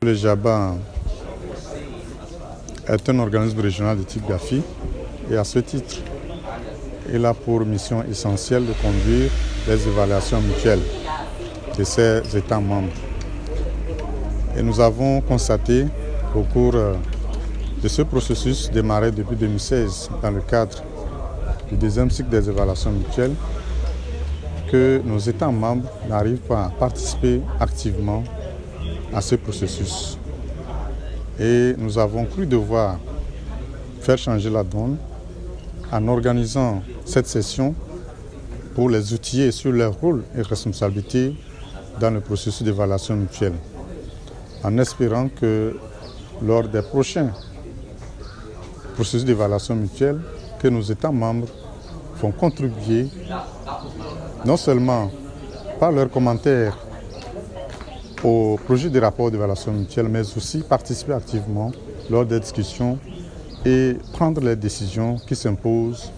Le JABA est un organisme régional de type GAFI et à ce titre, il a pour mission essentielle de conduire les évaluations mutuelles de ses États membres. Et nous avons constaté au cours de ce processus démarré depuis 2016 dans le cadre du deuxième cycle des évaluations mutuelles que nos États membres n'arrivent pas à participer activement à ce processus. Et nous avons cru devoir faire changer la donne en organisant cette session pour les outiller sur leur rôle et responsabilités dans le processus d'évaluation mutuelle, en espérant que lors des prochains processus d'évaluation mutuelle, que nos États membres vont contribuer non seulement par leurs commentaires au projet de rapport d'évaluation mutuelle, mais aussi participer activement lors des discussions et prendre les décisions qui s'imposent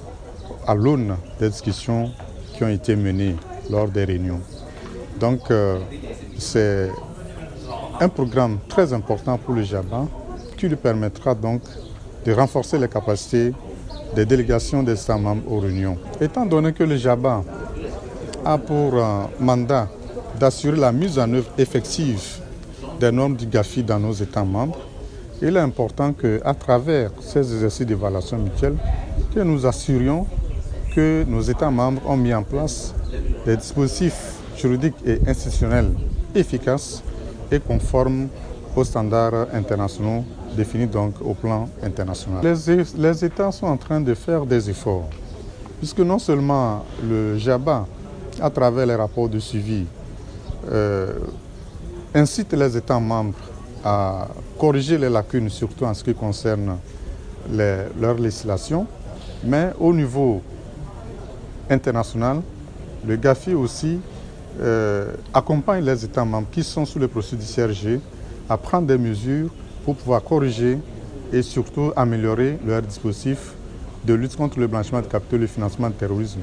à l'aune des discussions qui ont été menées lors des réunions. Donc, c'est un programme très important pour le JABA qui lui permettra donc de renforcer les capacités des délégations des États membres aux réunions. Étant donné que le JABA a pour mandat d'assurer la mise en œuvre effective des normes du GAFI dans nos États membres, il est important qu'à travers ces exercices d'évaluation mutuelle, que nous assurions que nos États membres ont mis en place des dispositifs juridiques et institutionnels efficaces et conformes aux standards internationaux définis donc au plan international. Les États sont en train de faire des efforts, puisque non seulement le JABA, à travers les rapports de suivi, incite les États membres à corriger les lacunes, surtout en ce qui concerne leur législation, mais au niveau international, le GAFI aussi accompagne les États membres qui sont sous le processus du CRG à prendre des mesures pour pouvoir corriger et surtout améliorer leur dispositif de lutte contre le blanchiment de capitaux et le financement du terrorisme.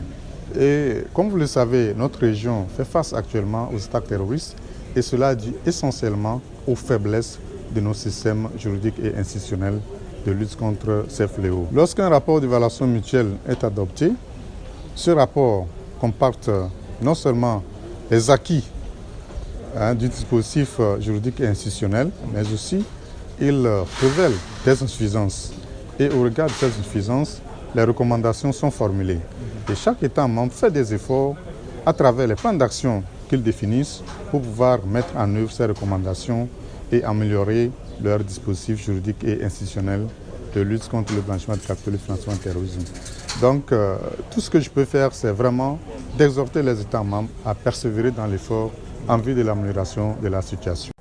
Et comme vous le savez, notre région fait face actuellement aux attaques terroristes et cela est dû essentiellement aux faiblesses de nos systèmes juridiques et institutionnels de lutte contre ces fléaux. Lorsqu'un rapport d'évaluation mutuelle est adopté, ce rapport comporte non seulement les acquis du dispositif juridique et institutionnel, mais aussi il révèle des insuffisances. Et au regard de ces insuffisances, les recommandations sont formulées. Et chaque État membre fait des efforts à travers les plans d'action qu'ils définissent pour pouvoir mettre en œuvre ces recommandations et améliorer leur dispositif juridique et institutionnel de lutte contre le blanchiment de capitaux et le financement du terrorisme. Donc, tout ce que je peux faire, c'est vraiment d'exhorter les États membres à persévérer dans l'effort en vue de l'amélioration de la situation.